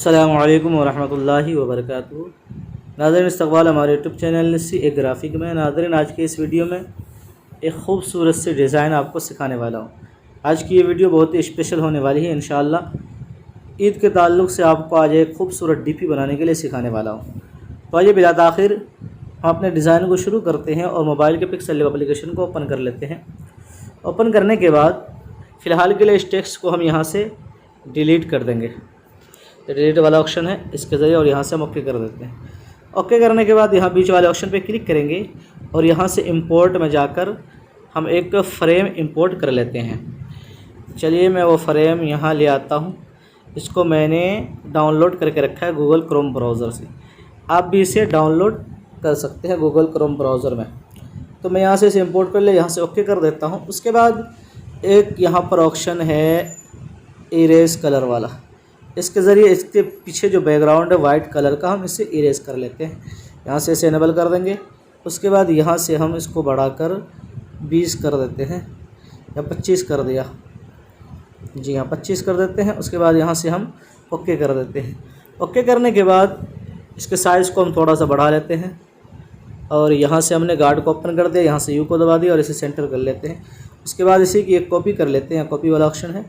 अस्सलामु अलैकुम वरहमतुल्लाहि वबरकातुहू। नाज़रीन, इस्तक़बाल हमारे यूट्यूब चैनल से एक ग्राफिक में। नाज़रीन, आज के इस वीडियो में एक ख़ूबसूरत से डिज़ाइन आपको सिखाने वाला हूँ। आज की ये वीडियो बहुत ही स्पेशल होने वाली है। इंशाअल्लाह ईद के ताल्लुक़ से आपको आज एक ख़ूबसूरत डीपी बनाने के लिए सिखाने वाला हूँ। तो आइए बिला ताख़िर हम अपने डिज़ाइन को शुरू करते हैं और मोबाइल के पिक्सल लैब एप्लीकेशन को ओपन कर लेते हैं। ओपन करने के बाद फ़िलहाल के लिए इस टेक्स्ट को हम यहाँ से डिलीट कर देंगे। डिलीट वाला ऑप्शन है इसके ज़रिए, और यहाँ से हम ओके कर देते हैं। ओके करने के बाद यहाँ बीच वाले ऑप्शन पे क्लिक करेंगे और यहाँ से इंपोर्ट में जाकर हम एक फ्रेम इंपोर्ट कर लेते हैं। चलिए मैं वो फ्रेम यहाँ ले आता हूँ। इसको मैंने डाउनलोड करके रखा है गूगल क्रोम ब्राउज़र से। आप भी इसे डाउनलोड कर सकते हैं गूगल क्रोम ब्राउज़र में। तो मैं यहाँ से इसे इंपोर्ट कर ले, यहाँ से ओके कर देता हूँ। उसके बाद एक यहाँ पर ऑप्शन है इरेज कलर वाला। इसके ज़रिए इसके पीछे जो बैकग्राउंड है वाइट कलर का, हम इसे इरेज कर लेते हैं। यहाँ से इसे इनेबल कर देंगे। उसके बाद यहाँ से हम इसको बढ़ाकर 20 कर देते हैं या 25 कर दिया। जी हाँ, 25 कर देते हैं। उसके बाद यहाँ से हम ओके कर देते हैं। ओके करने के बाद इसके साइज़ को हम थोड़ा सा बढ़ा लेते हैं और यहाँ से हमने गार्ड को ओपन कर दिया, यहाँ से यू को दबा दिया और इसे सेंटर कर लेते हैं। उसके बाद इसी की एक कॉपी कर लेते हैं। कॉपी वाला ऑप्शन है,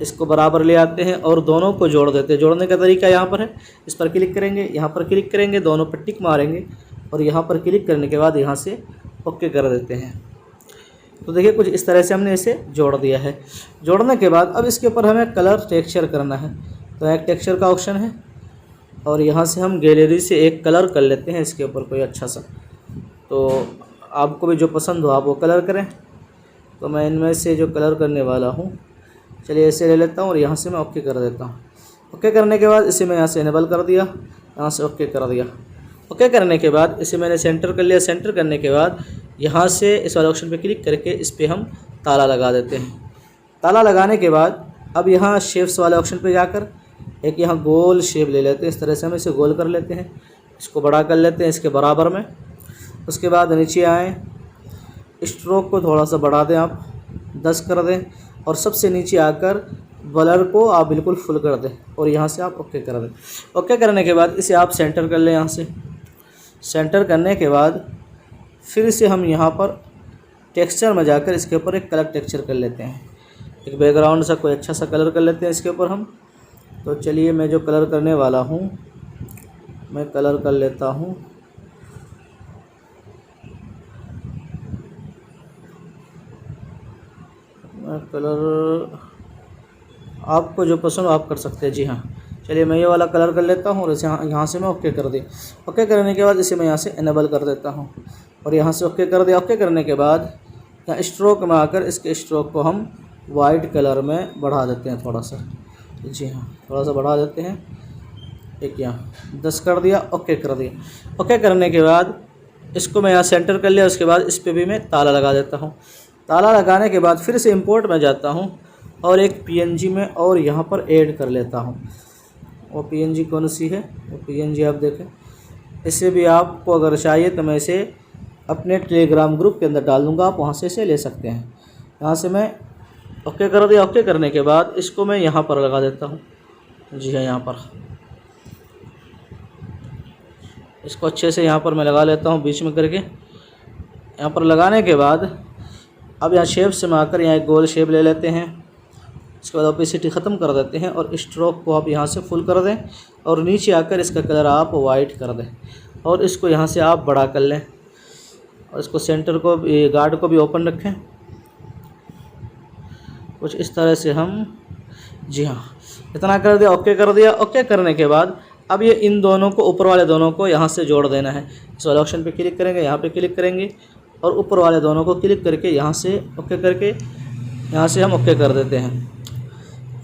इसको बराबर ले आते हैं और दोनों को जोड़ देते हैं। जोड़ने का तरीका यहाँ पर है, इस पर क्लिक करेंगे, यहाँ पर क्लिक करेंगे, दोनों पर टिक मारेंगे और यहाँ पर क्लिक करने के बाद यहाँ से ओके कर देते हैं। तो देखिए कुछ इस तरह से हमने इसे जोड़ दिया है। जोड़ने के बाद अब इसके ऊपर हमें कलर टेक्सचर करना है। तो एक टेक्सचर का ऑप्शन है और यहाँ से हम गैलरी से एक कलर कर लेते हैं इसके ऊपर कोई अच्छा सा। तो आपको भी जो पसंद हो आप वो कलर करें। तो मैं इनमें से जो कलर करने वाला हूँ, चलिए इसे ले लेता हूँ और यहाँ से मैं ओके कर देता हूँ। ओके करने के बाद इसे मैं यहाँ से इनेबल कर दिया, यहाँ से ओके कर दिया। ओके करने के बाद इसे मैंने सेंटर कर लिया। सेंटर करने के बाद यहाँ से इस वाले ऑप्शन पे क्लिक करके इस पर हम ताला लगा देते हैं। ताला लगाने के बाद अब यहाँ शेप्स वाले ऑप्शन पे जाकर एक यहाँ गोल शेप ले लेते हैं। इस तरह से हम इसे गोल कर लेते हैं, इसको बड़ा कर लेते हैं इसके बराबर में। उसके बाद नीचे आएँ, स्ट्रोक को थोड़ा सा बढ़ा दें, आप 10 कर दें और सबसे नीचे आकर ब्लर को आप बिल्कुल फुल कर दें और यहाँ से आप ओके कर दें। ओके करने के बाद इसे आप सेंटर कर लें। यहाँ से सेंटर करने के बाद फिर से हम यहाँ पर टेक्सचर में जाकर इसके ऊपर एक कलर टेक्सचर कर लेते हैं। एक बैकग्राउंड सा कोई अच्छा सा कलर कर लेते हैं इसके ऊपर हम। तो चलिए मैं जो कलर करने वाला हूँ मैं कलर कर लेता हूँ कलर, आपको जो पसंद आप कर सकते हैं। जी हाँ, चलिए मैं ये वाला कलर कर लेता हूँ और इसे यहाँ से मैं ओके कर दिया। ओके करने के बाद इसे मैं यहाँ से इनेबल कर देता हूँ और यहाँ से ओके कर दिया। ओके करने के बाद यहाँ स्ट्रोक में आकर इसके स्ट्रोक को हम वाइट कलर में बढ़ा देते हैं थोड़ा सा। जी हाँ, थोड़ा सा बढ़ा देते हैं। एक यहाँ 10 कर दिया, ओके कर दिया। ओके करने के बाद इसको मैं यहाँ सेंटर कर लिया। उसके बाद इस पर भी मैं ताला लगा देता हूँ। ताला लगाने के बाद फिर से इंपोर्ट में जाता हूँ और एक पीएनजी में और यहाँ पर ऐड कर लेता हूँ। वो पीएनजी कौन सी है, वो पीएनजी आप देखें। इसे भी आपको अगर चाहिए तो मैं इसे अपने टेलीग्राम ग्रुप के अंदर डाल दूँगा, आप वहाँ से इसे ले सकते हैं। यहाँ से मैं ओके कर दिया। ओके करने के बाद इसको मैं यहाँ पर लगा देता हूँ। जी हाँ, यहाँ पर इसको अच्छे से यहाँ पर मैं लगा लेता हूँ बीच में करके। यहाँ पर लगाने के बाद अब यहाँ शेप से आकर यहाँ एक गोल शेप ले लेते हैं। इसके बाद ओपेसिटी ख़त्म कर देते हैं और स्ट्रोक को आप यहाँ से फुल कर दें और नीचे आकर इसका कलर आप वाइट कर दें और इसको यहाँ से आप बड़ा कर लें और इसको सेंटर को गार्ड को भी ओपन रखें कुछ इस तरह से हम। जी हाँ, इतना कर दिया, ओके कर दिया। ओके करने के बाद अब ये इन दोनों को, ऊपर वाले दोनों को यहाँ से जोड़ देना है। इस वाले ऑप्शन पे क्लिक करेंगे, यहाँ पे क्लिक करेंगे और ऊपर वाले दोनों को क्लिक करके यहाँ से ओके करके यहाँ से हम ओके कर देते हैं।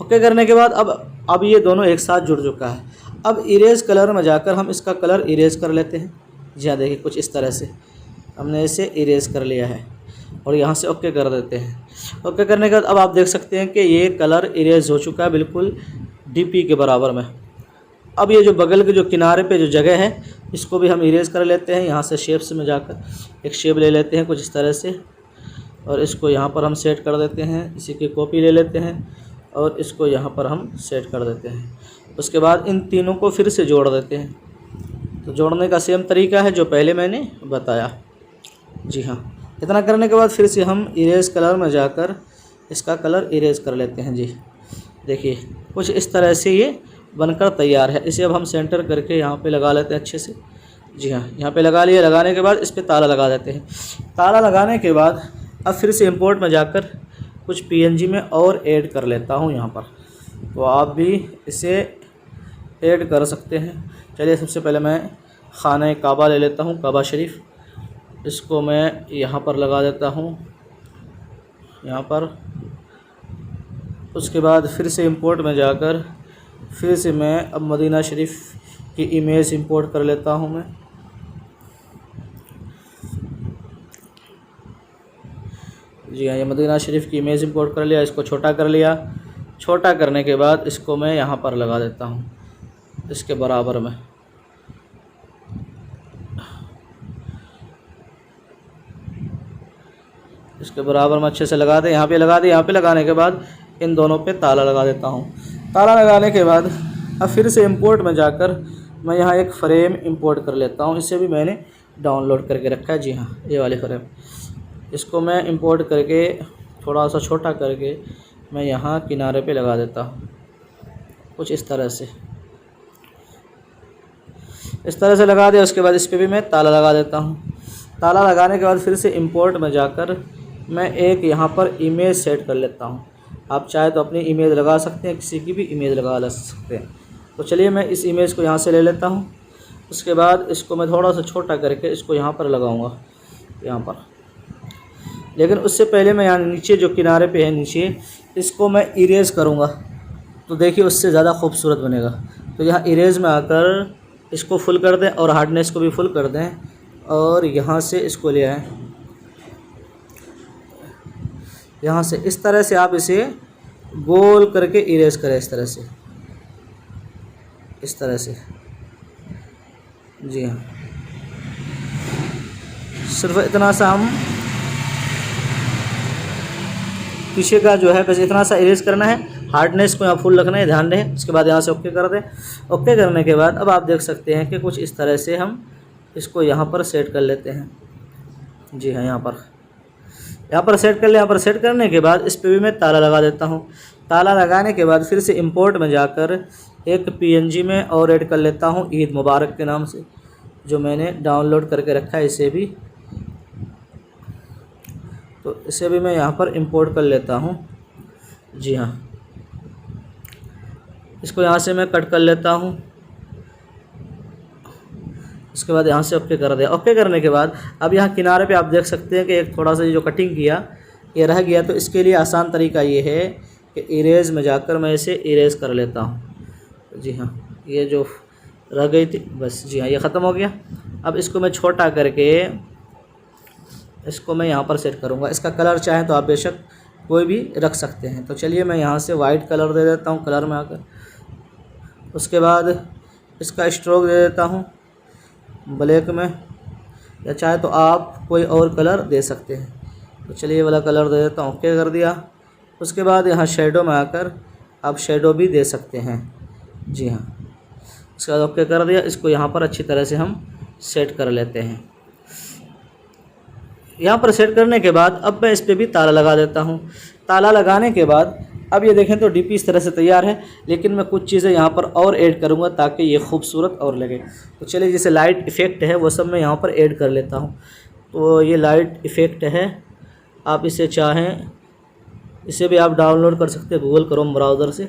ओके करने के बाद अब ये दोनों एक साथ जुड़ चुका है। अब इरेज कलर में जाकर हम इसका कलर इरेज कर लेते हैं। जी हाँ, देखिए कुछ इस तरह से हमने इसे इरेज कर लिया है और यहाँ से ओके कर देते हैं। ओके करने के बाद अब आप देख सकते हैं कि ये कलर इरेज हो चुका है बिल्कुल डीपी के बराबर में। अब ये जो बगल के जो किनारे पे जो जगह है इसको भी हम इरेज कर लेते हैं। यहाँ से शेप्स में जाकर एक शेप ले लेते हैं कुछ इस तरह से और इसको यहाँ पर हम सेट कर देते हैं। इसी की कॉपी ले लेते हैं और इसको यहाँ पर हम सेट कर देते हैं। उसके बाद इन तीनों को फिर से जोड़ देते हैं। तो जोड़ने का सेम तरीका है जो पहले मैंने बताया। जी हाँ, इतना करने के बाद फिर से हम इरेज कलर में जाकर इसका कलर इरेज कर लेते हैं। जी देखिए, कुछ इस तरह से ये बनकर तैयार है। इसे अब हम सेंटर करके यहाँ पे लगा लेते हैं अच्छे से। जी हाँ, यहाँ पे लगा लिया। लगाने के बाद इस पर ताला लगा देते हैं। ताला लगाने के बाद अब फिर से इंपोर्ट में जाकर कुछ पीएनजी में और ऐड कर लेता हूँ यहाँ पर। तो आप भी इसे ऐड कर सकते हैं। चलिए, सबसे पहले मैं खाना काबा ले लेता हूँ, काबा शरीफ। इसको मैं यहाँ पर लगा देता हूँ, यहाँ पर। उसके बाद फिर से इंपोर्ट में जाकर फिर से मैं अब मदीना शरीफ की इमेज इंपोर्ट कर लेता हूँ मैं। जी हाँ, ये मदीना शरीफ की इमेज इंपोर्ट कर लिया। इसको छोटा कर लिया। छोटा करने के बाद इसको मैं यहाँ पर लगा देता हूँ, इसके बराबर में। इसके बराबर में अच्छे से लगा दें। यहाँ पे लगा दें। यहाँ पे लगाने के बाद इन दोनों पे ताला लगा देता हूँ। ताला लगाने के बाद अब फिर से इंपोर्ट में जाकर मैं यहाँ एक फ़्रेम इंपोर्ट कर लेता हूँ। इसे भी मैंने डाउनलोड करके रखा है। जी हाँ, ये वाले फ़्रेम, इसको मैं इंपोर्ट करके थोड़ा सा छोटा करके मैं यहाँ किनारे पे लगा देता हूँ, कुछ इस तरह से। इस तरह से लगा दिया। उसके बाद इस पर भी मैं ताला लगा देता हूँ। ताला लगाने के बाद फिर से इंपोर्ट में जाकर मैं एक यहाँ पर इमेज सेट कर लेता हूँ। आप चाहे तो अपनी इमेज लगा सकते हैं, किसी की भी इमेज लगा सकते हैं। तो चलिए, मैं इस इमेज को यहाँ से ले लेता हूँ। उसके बाद इसको मैं थोड़ा सा छोटा करके इसको यहाँ पर लगाऊँगा, यहाँ पर। लेकिन उससे पहले मैं यहाँ नीचे जो किनारे पे है नीचे, इसको मैं इरेज करूँगा। तो देखिए, उससे ज़्यादा खूबसूरत बनेगा। तो यहाँ इरेज में आकर इसको फुल कर दें और हार्डनेस को भी फुल कर दें और यहाँ से इसको ले आएँ। यहाँ से इस तरह से आप इसे गोल करके इरेज करें, इस तरह से, इस तरह से। जी हाँ, सिर्फ इतना सा हम पीछे का जो है बस इतना सा इरेज करना है। हार्डनेस को यहाँ फुल रखना है, ध्यान रहे। उसके बाद यहाँ से ओके कर दें। ओके करने के बाद अब आप देख सकते हैं कि कुछ इस तरह से हम इसको यहाँ पर सेट कर लेते हैं। जी हाँ, यहाँ पर सेट कर ले। यहाँ पर सेट करने के बाद इस पर भी मैं ताला लगा देता हूँ। ताला लगाने के बाद फिर से इंपोर्ट में जाकर एक पीएनजी में और ऐड कर लेता हूँ, ईद मुबारक के नाम से, जो मैंने डाउनलोड करके रखा है। इसे भी तो इसे भी मैं यहाँ पर इंपोर्ट कर लेता हूँ। जी हाँ, इसको यहाँ से मैं कट कर लेता हूँ। उसके बाद यहाँ से ओके कर दिया। ओके करने के बाद अब यहाँ किनारे पे आप देख सकते हैं कि एक थोड़ा सा जो कटिंग किया ये रह गया। तो इसके लिए आसान तरीका ये है कि इरेज में जाकर मैं इसे इरेज कर लेता हूँ। जी हाँ, ये जो रह गई थी बस। जी हाँ, ये ख़त्म हो गया। अब इसको मैं छोटा करके इसको मैं यहाँ पर सेट करूँगा। इसका कलर चाहें तो आप बेशक कोई भी रख सकते हैं। तो चलिए, मैं यहाँ से वाइट कलर दे देता हूँ, कलर में आकर। उसके बाद इसका स्ट्रोक दे देता हूँ ब्लैक में, या चाहे तो आप कोई और कलर दे सकते हैं। तो चलिए, ये वाला कलर दे देता हूँ। ओके कर दिया। उसके बाद यहाँ शेडो में आकर आप शेडो भी दे सकते हैं। जी हाँ, उसके बाद ओके कर दिया। इसको यहाँ पर अच्छी तरह से हम सेट कर लेते हैं। यहाँ पर सेट करने के बाद अब मैं इस पर भी ताला लगा देता हूँ। ताला लगाने के बाद अब ये देखें तो डीपी इस तरह से तैयार है, लेकिन मैं कुछ चीज़ें यहाँ पर और ऐड करूँगा ताकि ये खूबसूरत और लगे। तो चलिए, जैसे लाइट इफ़ेक्ट है वो सब मैं यहाँ पर ऐड कर लेता हूँ। तो ये लाइट इफ़ेक्ट है, आप इसे चाहें इसे भी आप डाउनलोड कर सकते हैं गूगल क्रोम ब्राउज़र से।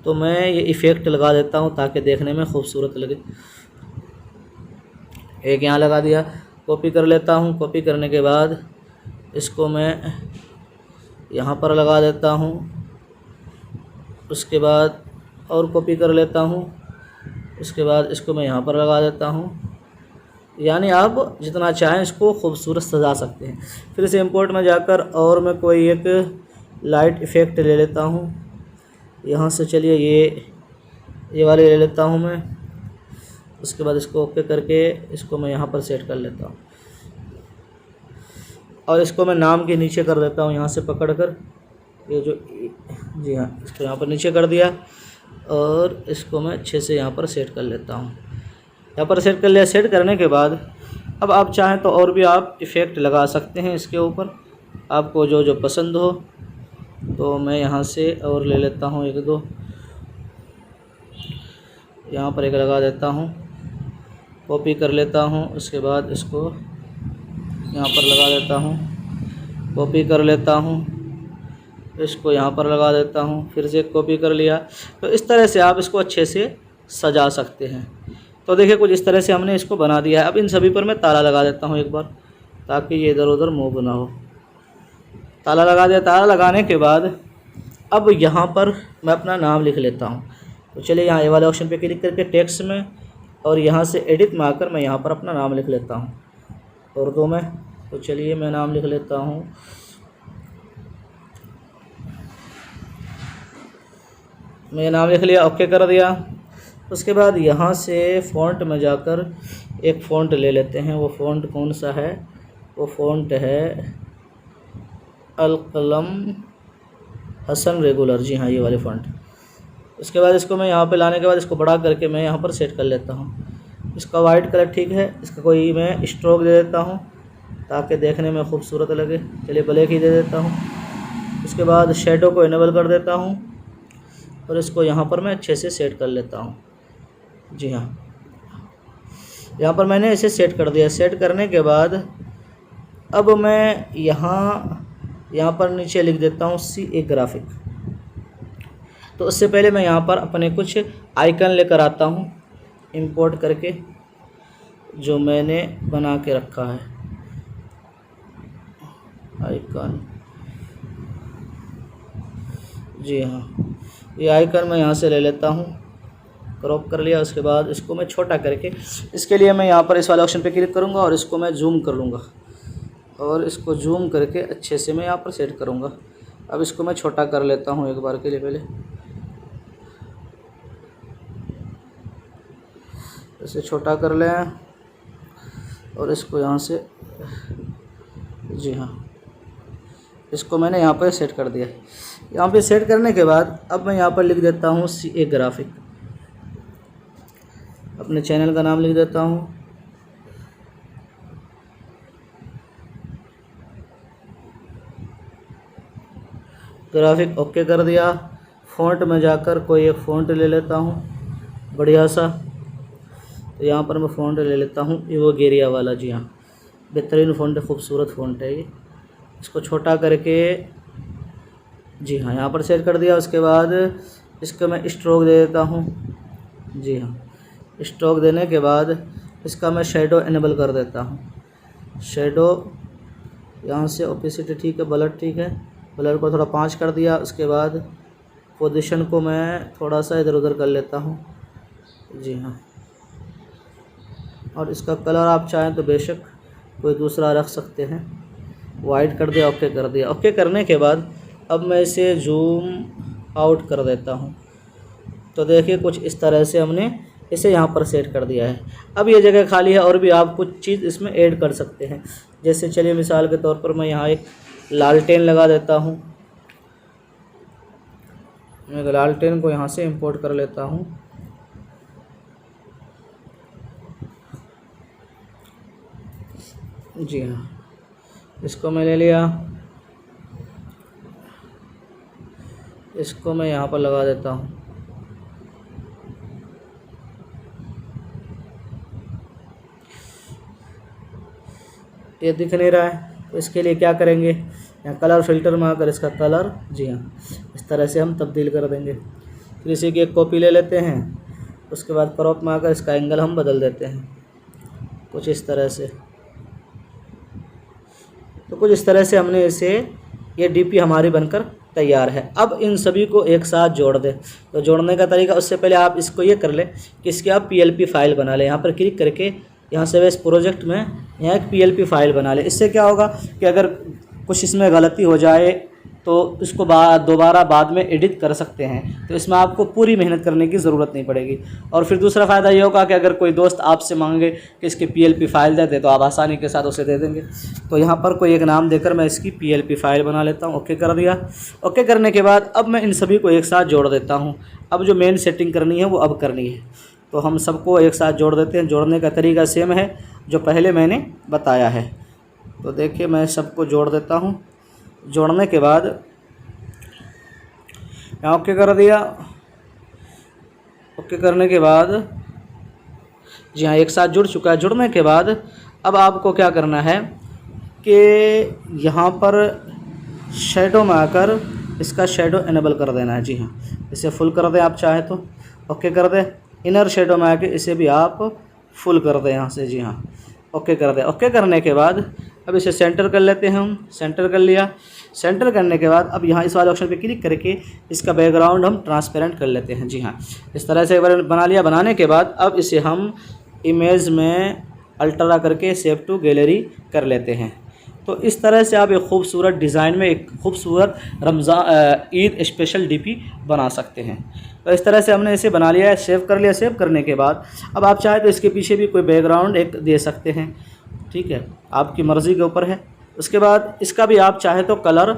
तो मैं ये इफ़ेक्ट लगा देता हूँ ताकि देखने में खूबसूरत लगे। एक यहाँ लगा दिया। कॉपी कर लेता हूँ। कॉपी करने के बाद इसको मैं यहाँ पर लगा देता हूँ। उसके बाद और कॉपी कर लेता हूँ। उसके बाद इसको मैं यहाँ पर लगा देता हूँ। यानी आप जितना चाहें इसको खूबसूरत सजा सकते हैं। फिर से इंपोर्ट में जाकर और मैं कोई एक लाइट इफ़ेक्ट ले लेता हूँ। यहाँ से चलिए ये वाले ले लेता हूँ मैं। उसके बाद इसको ओके करके इसको मैं यहाँ पर सेट कर लेता हूँ और इसको मैं नाम के नीचे कर देता हूँ, यहाँ से पकड़ कर ये जो। जी हाँ, इसको यहाँ पर नीचे कर दिया। और इसको मैं अच्छे से यहाँ पर सेट कर लेता हूँ। यहाँ पर सेट कर लिया। सेट करने के बाद अब आप चाहें तो और भी आप इफ़ेक्ट लगा सकते हैं इसके ऊपर, आपको जो जो पसंद हो। तो मैं यहाँ से और ले लेता हूँ 1-2, यहाँ पर एक लगा देता हूँ, कॉपी कर लेता हूँ। उसके बाद इसको यहाँ पर लगा देता हूँ, कॉपी कर लेता हूँ, इसको यहाँ पर लगा देता हूँ, फिर से कॉपी कर लिया। तो इस तरह से आप इसको अच्छे से सजा सकते हैं। तो देखिए कुछ इस तरह से हमने इसको बना दिया है। अब इन सभी पर मैं ताला लगा देता हूँ एक बार, ताकि ये इधर उधर मूव ना हो। ताला लगा दिया। ताला लगाने के बाद अब यहाँ पर मैं अपना नाम लिख लेता हूँ। तो चलिए यहाँ ये वाले ऑप्शन पे क्लिक करके टेक्स्ट में, और यहाँ से एडिट में आकर मैं यहाँ पर अपना नाम लिख लेता हूँ उर्दू में। तो चलिए मैं नाम लिख लेता हूँ, मैं नाम लिख लिया, ओके कर दिया। उसके बाद यहाँ से फ़ॉन्ट में जाकर एक फ़ॉन्ट ले लेते हैं। वो फ़ॉन्ट कौन सा है? वो फ़ॉन्ट है अलकलम हसन रेगुलर। जी हाँ, ये वाले फ़ॉन्ट। उसके बाद इसको मैं यहाँ पे लाने के बाद इसको बड़ा करके मैं यहाँ पर सेट कर लेता हूँ। इसका वाइट कलर ठीक है, इसका कोई मैं स्ट्रोक दे देता हूँ ताकि देखने में खूबसूरत लगे। चलिए ब्लैक ही दे देता हूँ। उसके बाद शेडो को इनेबल कर देता हूँ और इसको यहाँ पर मैं अच्छे से सेट कर लेता हूँ। जी हाँ, यहाँ पर मैंने इसे सेट कर दिया। सेट करने के बाद अब मैं यहाँ पर नीचे लिख देता हूँ CA ग्राफिक। तो उससे पहले मैं यहाँ पर अपने कुछ आइकन लेकर आता हूँ इंपोर्ट करके, जो मैंने बना के रखा है आइकन। जी हाँ, ये आइकन मैं यहाँ से ले लेता हूँ, क्रॉप कर लिया। उसके बाद इसको मैं छोटा करके, इसके लिए मैं यहाँ पर इस वाले ऑप्शन पे क्लिक करूँगा और इसको मैं जूम कर लूँगा और इसको जूम करके अच्छे से मैं यहाँ पर सेट करूँगा। अब इसको मैं छोटा कर लेता हूँ एक बार के लिए। पहले इसे छोटा कर लें और इसको यहाँ से, जी हाँ, इसको मैंने यहाँ पर सेट कर दिया। यहाँ पे सेट करने के बाद अब मैं यहाँ पर लिख देता हूँ CA ग्राफिक। अपने चैनल का नाम लिख देता हूँ। ग्राफिक ओके कर दिया। फ़ॉन्ट में जाकर कोई एक फ़ॉन्ट ले लेता हूँ बढ़िया सा। तो यहाँ पर मैं फ़ॉन्ट ले लेता हूँ इवोगेरिया वाला। जी हाँ, बेहतरीन फ़ॉन्ट है, खूबसूरत फ़ॉन्ट है ये। इसको छोटा करके, जी हाँ, यहाँ पर सेट कर दिया। उसके बाद इसका मैं स्ट्रोक दे देता हूँ। जी हाँ, स्ट्रोक देने के बाद इसका मैं शेडो इनेबल कर देता हूँ। शेडो यहाँ से ओपेसिटी ठीक है, ब्लर ठीक है, ब्लर को थोड़ा 5 कर दिया। उसके बाद पोजीशन को मैं थोड़ा सा इधर उधर कर लेता हूँ। जी हाँ, और इसका कलर आप चाहें तो बेशक कोई दूसरा रख सकते हैं। वाइट कर दिया, ओके कर दिया। ओके करने के बाद अब मैं इसे जूम आउट कर देता हूँ। तो देखिए कुछ इस तरह से हमने इसे यहाँ पर सेट कर दिया है। अब ये जगह खाली है और भी आप कुछ चीज़ इसमें ऐड कर सकते हैं। जैसे चलिए मिसाल के तौर पर मैं यहाँ एक लालटेन लगा देता हूँ। मैं लालटेन को यहाँ से इंपोर्ट कर लेता हूँ। जी हाँ, इसको मैं ले लिया। इसको मैं यहाँ पर लगा देता हूँ। ये दिख नहीं रहा है, तो इसके लिए क्या करेंगे, यहाँ कलर फिल्टर में आकर इसका कलर, जी हाँ, इस तरह से हम तब्दील कर देंगे। फिर इसी की एक कॉपी ले लेते हैं। उसके बाद क्रॉप में आकर इसका एंगल हम बदल देते हैं कुछ इस तरह से। तो कुछ इस तरह से हमने इसे, ये DP हमारी बनकर तैयार है। अब इन सभी को एक साथ जोड़ दें। तो जोड़ने का तरीका, उससे पहले आप इसको ये कर लें कि इसकी आप PLP फाइल बना लें। यहाँ पर क्लिक करके यहाँ से इस प्रोजेक्ट में यहाँ एक PLP फाइल बना लें। इससे क्या होगा कि अगर कुछ इसमें गलती हो जाए तो इसको दोबारा बाद में एडिट कर सकते हैं। तो इसमें आपको पूरी मेहनत करने की ज़रूरत नहीं पड़ेगी। और फिर दूसरा फ़ायदा ये होगा कि अगर कोई दोस्त आपसे मांगे कि इसकी PLP फ़ाइल दे दे तो आप आसानी के साथ उसे दे देंगे। तो यहाँ पर कोई एक नाम देकर मैं इसकी PLP फ़ाइल बना लेता हूँ। ओके कर दिया। ओके करने के बाद अब मैं इन सभी को एक साथ जोड़ देता हूँ। अब जो मेन सेटिंग करनी है वो अब करनी है, तो हम सबको एक साथ जोड़ देते हैं। जोड़ने का तरीका सेम है जो पहले मैंने बताया है। तो देखिए मैं सबको जोड़ देता हूँ। जोड़ने के बाद यहाँ ओके कर दिया। ओके करने के बाद जी हाँ एक साथ जुड़ चुका है। जुड़ने के बाद अब आपको क्या करना है कि यहाँ पर शेडो में आकर इसका शेडो इनेबल कर देना है। जी हाँ, इसे फुल कर दें आप चाहे तो। ओके कर दें। इनर शेडो में आके इसे भी आप फुल कर दें यहाँ से। जी हाँ ओके कर दें। ओके करने के बाद अब इसे सेंटर कर लेते हैं हम। सेंटर कर लिया। सेंटर करने के बाद अब यहाँ इस वाले ऑप्शन पे क्लिक करके इसका बैकग्राउंड हम ट्रांसपेरेंट कर लेते हैं। जी हाँ इस तरह से बना लिया। बनाने के बाद अब इसे हम इमेज में अल्ट्रा करके सेव टू गैलरी कर लेते हैं। तो इस तरह से आप एक खूबसूरत डिज़ाइन में एक खूबसूरत ईद स्पेशल DP बना सकते हैं। तो इस तरह से हमने इसे बना लिया है। सेव कर लिया। सेव करने के बाद अब आप चाहे तो इसके पीछे भी कोई बैकग्राउंड एक दे सकते हैं। ठीक है, आपकी मर्ज़ी के ऊपर है। उसके बाद इसका भी आप चाहे तो कलर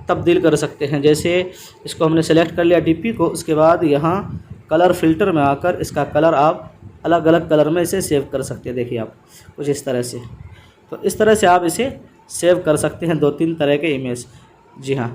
तब्दील कर सकते हैं। जैसे इसको हमने सेलेक्ट कर लिया DP को, उसके बाद यहाँ कलर फ़िल्टर में आकर इसका कलर आप अलग अलग कलर में इसे सेव कर सकते हैं। देखिए आप कुछ इस तरह से। तो इस तरह से आप इसे सेव कर सकते हैं 2-3 तरह के इमेज। जी हाँ,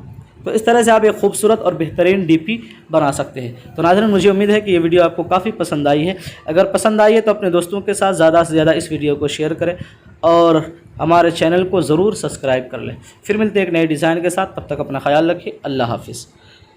तो इस तरह से आप एक खूबसूरत और बेहतरीन DP बना सकते हैं। तो नाज़रीन मुझे उम्मीद है कि ये वीडियो आपको काफ़ी पसंद आई है। अगर पसंद आई है तो अपने दोस्तों के साथ ज़्यादा से ज़्यादा इस वीडियो को शेयर करें और हमारे चैनल को ज़रूर सब्सक्राइब कर लें। फिर मिलते हैं एक नए डिज़ाइन के साथ। तब तक अपना ख्याल रखिए। अल्लाह हाफिज़।